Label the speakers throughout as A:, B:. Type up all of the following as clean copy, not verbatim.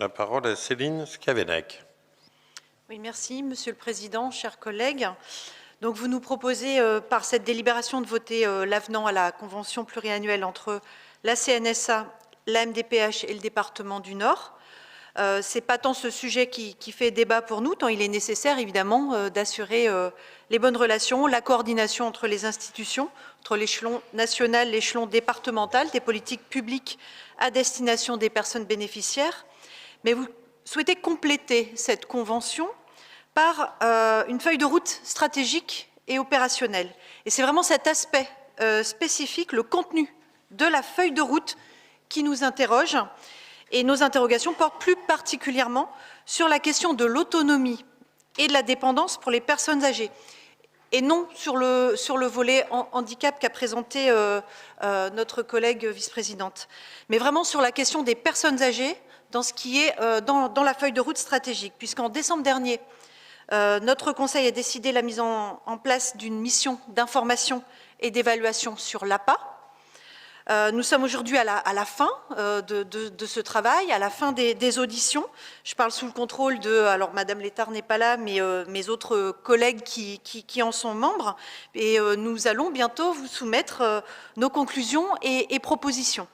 A: La parole est à Céline Scavenec.
B: Oui, merci, Monsieur le Président, chers collègues. Donc, vous nous proposez par cette délibération de voter l'avenant à la convention pluriannuelle entre la CNSA, la MDPH et le département du Nord. Ce n'est pas tant ce sujet qui fait débat pour nous, tant il est nécessaire évidemment d'assurer les bonnes relations, la coordination entre les institutions, entre l'échelon national, l'échelon départemental, des politiques publiques à destination des personnes bénéficiaires. Mais vous souhaitez compléter cette convention par une feuille de route stratégique et opérationnelle. Et c'est vraiment cet aspect spécifique, le contenu de la feuille de route qui nous interroge. Et nos interrogations portent plus particulièrement sur la question de l'autonomie et de la dépendance pour les personnes âgées, et non sur le volet handicap qu'a présenté notre collègue vice-présidente, mais vraiment sur la question des personnes âgées dans ce qui est dans la feuille de route stratégique, puisqu'en décembre dernier, notre Conseil a décidé la mise en place d'une mission d'information et d'évaluation sur l'APA. Nous sommes aujourd'hui à la fin de ce travail, à la fin des auditions. Je parle sous le contrôle alors Madame Létard n'est pas là, mais mes autres collègues qui en sont membres. Et nous allons bientôt vous soumettre nos conclusions et propositions.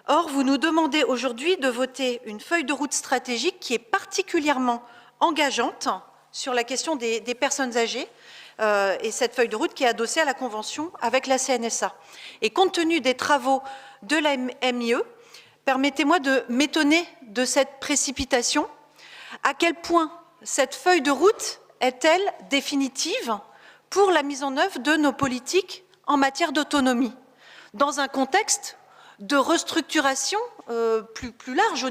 B: Or, vous nous demandez aujourd'hui de voter une feuille de route stratégique qui est particulièrement engageante sur la question des personnes âgées, et cette feuille de route qui est adossée à la convention avec la CNSA. Et compte tenu des travaux de la MIE, permettez-moi de m'étonner de cette précipitation. À quel point cette feuille de route est-elle définitive pour la mise en œuvre de nos politiques en matière d'autonomie, dans un contexte de restructuration plus large,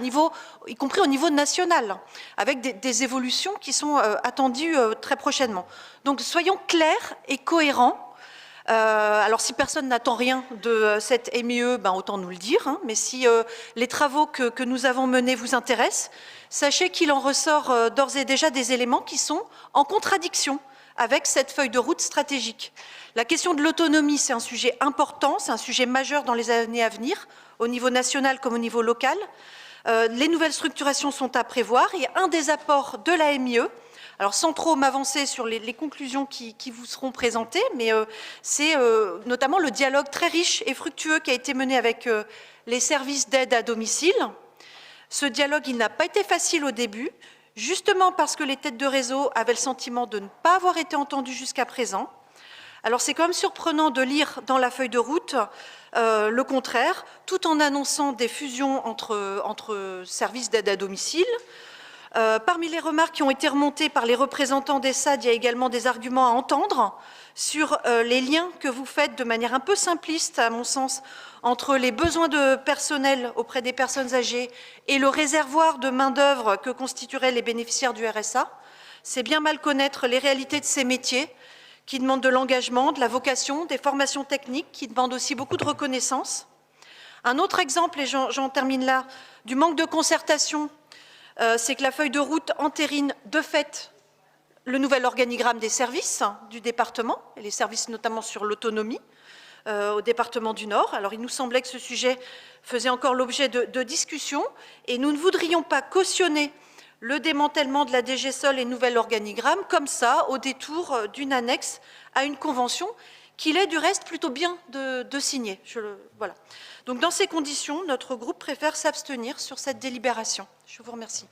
B: y compris au niveau national, avec des évolutions qui sont attendues très prochainement. Donc soyons clairs et cohérents. Alors si personne n'attend rien de cette MIE, autant nous le dire, hein, mais si les travaux que nous avons menés vous intéressent, sachez qu'il en ressort d'ores et déjà des éléments qui sont en contradiction avec cette feuille de route stratégique. La question de l'autonomie, c'est un sujet important, c'est un sujet majeur dans les années à venir, au niveau national comme au niveau local. Les nouvelles structurations sont à prévoir et un des apports de la MIE, alors sans trop m'avancer sur les conclusions qui vous seront présentées, mais c'est notamment le dialogue très riche et fructueux qui a été mené avec les services d'aide à domicile. Ce dialogue, il n'a pas été facile au début, justement parce que les têtes de réseau avaient le sentiment de ne pas avoir été entendues jusqu'à présent. Alors c'est quand même surprenant de lire dans la feuille de route le contraire, tout en annonçant des fusions entre services d'aide à domicile. Parmi les remarques qui ont été remontées par les représentants des SAD, il y a également des arguments à entendre sur les liens que vous faites de manière un peu simpliste, à mon sens, entre les besoins de personnel auprès des personnes âgées et le réservoir de main-d'œuvre que constitueraient les bénéficiaires du RSA. C'est bien mal connaître les réalités de ces métiers qui demandent de l'engagement, de la vocation, des formations techniques, qui demandent aussi beaucoup de reconnaissance. Un autre exemple, et j'en termine là, du manque de concertation, c'est que la feuille de route entérine de fait le nouvel organigramme des services du département, et les services notamment sur l'autonomie au département du Nord. Alors il nous semblait que ce sujet faisait encore l'objet de discussions, et nous ne voudrions pas cautionner le démantèlement de la DGSOL et nouvel organigramme, comme ça, au détour d'une annexe à une convention qu'il est du reste plutôt bien de signer. Voilà. Donc dans ces conditions, notre groupe préfère s'abstenir sur cette délibération. Je vous remercie.